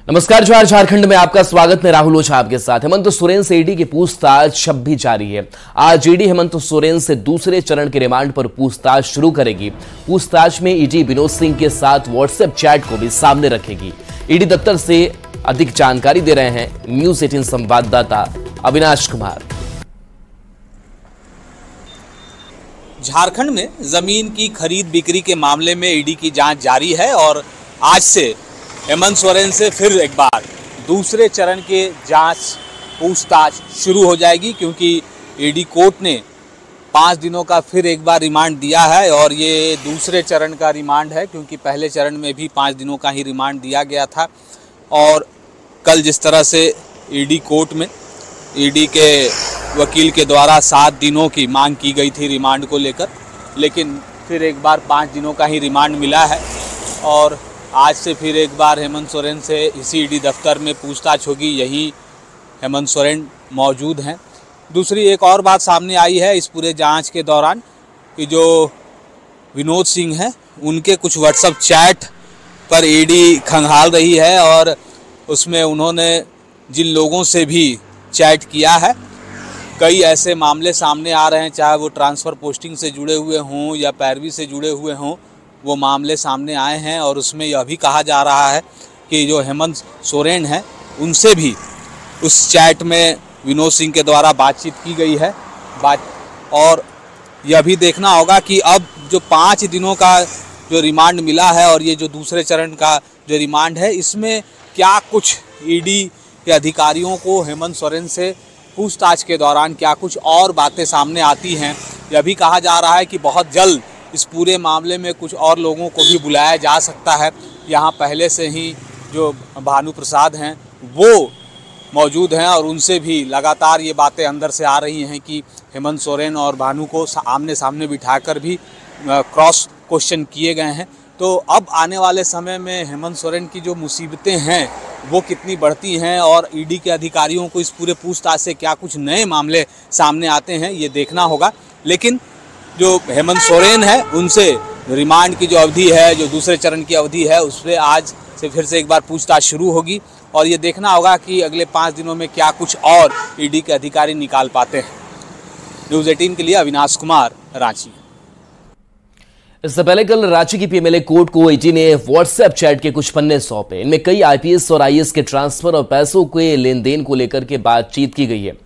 नमस्कार जोहार। झारखंड में आपका स्वागत। मैं राहुल ओझा आपके साथ। हेमंत सोरेन से ईडी की पूछताछ अब भी जारी है। आज ईडी हेमंत सोरेन से दूसरे चरण के रिमांड पर पूछताछ शुरू करेगी। पूछताछ में ईडी विनोद सिंह के साथ व्हाट्सएप चैट को भी सामने रखेगी। ईडी दफ्तर से अधिक जानकारी दे रहे हैं न्यूज 18 संवाददाता अविनाश कुमार। झारखंड में जमीन की खरीद बिक्री के मामले में ईडी की जांच जारी है और आज से हेमंत सोरेन से फिर एक बार दूसरे चरण के जांच पूछताछ शुरू हो जाएगी, क्योंकि ईडी कोर्ट ने 5 दिनों का फिर एक बार रिमांड दिया है और ये दूसरे चरण का रिमांड है, क्योंकि पहले चरण में भी 5 दिनों का ही रिमांड दिया गया था। और कल जिस तरह से ईडी कोर्ट में ईडी के वकील के द्वारा 7 दिनों की मांग की गई थी रिमांड को लेकर, लेकिन फिर एक बार 5 दिनों का ही रिमांड मिला है और आज से फिर एक बार हेमंत सोरेन से इसी ईडी दफ्तर में पूछताछ होगी। यही हेमंत सोरेन मौजूद हैं। दूसरी एक और बात सामने आई है इस पूरे जांच के दौरान कि जो विनोद सिंह हैं उनके कुछ व्हाट्सएप चैट पर ईडी खंगाल रही है और उसमें उन्होंने जिन लोगों से भी चैट किया है, कई ऐसे मामले सामने आ रहे हैं, चाहे वो ट्रांसफ़र पोस्टिंग से जुड़े हुए हों या पैरवी से जुड़े हुए हों, वो मामले सामने आए हैं। और उसमें यह भी कहा जा रहा है कि जो हेमंत सोरेन हैं उनसे भी उस चैट में विनोद सिंह के द्वारा बातचीत की गई है। और यह भी देखना होगा कि अब जो 5 दिनों का जो रिमांड मिला है और ये जो दूसरे चरण का जो रिमांड है, इसमें क्या कुछ ईडी के अधिकारियों को हेमंत सोरेन से पूछताछ के दौरान क्या कुछ और बातें सामने आती हैं। यह भी कहा जा रहा है कि बहुत जल्द इस पूरे मामले में कुछ और लोगों को भी बुलाया जा सकता है। यहाँ पहले से ही जो भानु प्रसाद हैं वो मौजूद हैं और उनसे भी लगातार ये बातें अंदर से आ रही हैं कि हेमंत सोरेन और भानु को आमने सामने बिठाकर भी क्रॉस क्वेश्चन किए गए हैं। तो अब आने वाले समय में हेमंत सोरेन की जो मुसीबतें हैं वो कितनी बढ़ती हैं और ईडी के अधिकारियों को इस पूरे पूछताछ से क्या कुछ नए मामले सामने आते हैं, ये देखना होगा। लेकिन जो हेमंत सोरेन है उनसे रिमांड की जो अवधि है, जो दूसरे चरण की अवधि है, उस पर आज से फिर से एक बार पूछताछ शुरू होगी और ये देखना होगा कि अगले 5 दिनों में क्या कुछ और ईडी के अधिकारी निकाल पाते हैं। न्यूज़ 18 के लिए अविनाश कुमार, रांची। इससे पहले कल रांची की पीएमएलए कोर्ट को ईडी ने व्हाट्सएप चैट के कुछ पन्ने सौंपे। इनमें कई आईपीएस और आईएएस के ट्रांसफर और पैसों के लेन देन को लेकर के बातचीत की गई है।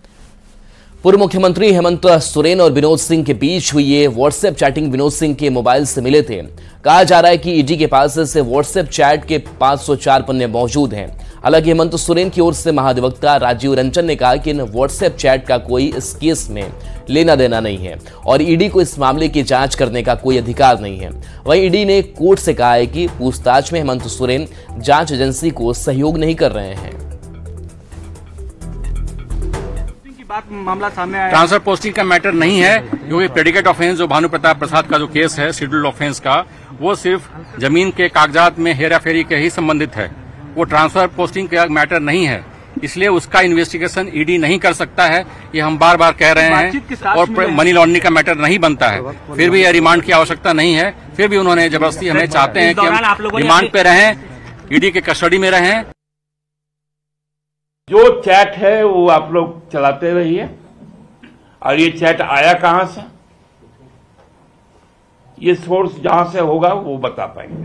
पूर्व मुख्यमंत्री हेमंत सोरेन और विनोद सिंह के बीच हुई ये व्हाट्सएप चैटिंग विनोद सिंह के मोबाइल से मिले थे। कहा जा रहा है कि ईडी के पास से व्हाट्सएप चैट के 504 पन्ने मौजूद हैं। हालांकि हेमंत सोरेन की ओर से महाधिवक्ता राजीव रंजन ने कहा कि इन व्हाट्सएप चैट का कोई इस केस में लेना देना नहीं है और ईडी को इस मामले की जांच करने का कोई अधिकार नहीं है। वहीं ईडी ने कोर्ट से कहा है कि पूछताछ में हेमंत सोरेन जांच एजेंसी को सहयोग नहीं कर रहे हैं। मामला सामने आया, ट्रांसफर पोस्टिंग का मैटर नहीं है, क्योंकि प्रेडिकेट ऑफेंस जो भानु प्रसाद का जो केस है शेड्यूल्ड ऑफेंस का, वो सिर्फ जमीन के कागजात में हेरा फेरी के ही संबंधित है। वो ट्रांसफर पोस्टिंग का मैटर नहीं है, इसलिए उसका इन्वेस्टिगेशन ईडी नहीं कर सकता है। ये हम बार बार कह रहे हैं और मनी लॉन्ड्रिंग का मैटर नहीं बनता है। फिर भी यह रिमांड की आवश्यकता नहीं है। फिर भी उन्होंने जबरदस्ती हमें चाहते हैं कि हम रिमांड पे रहें, ईडी के कस्टडी में रहें। जो चैट है वो आप लोग चलाते रहिए। और ये चैट आया कहां से, ये सोर्स जहां से होगा वो बता पाएंगे।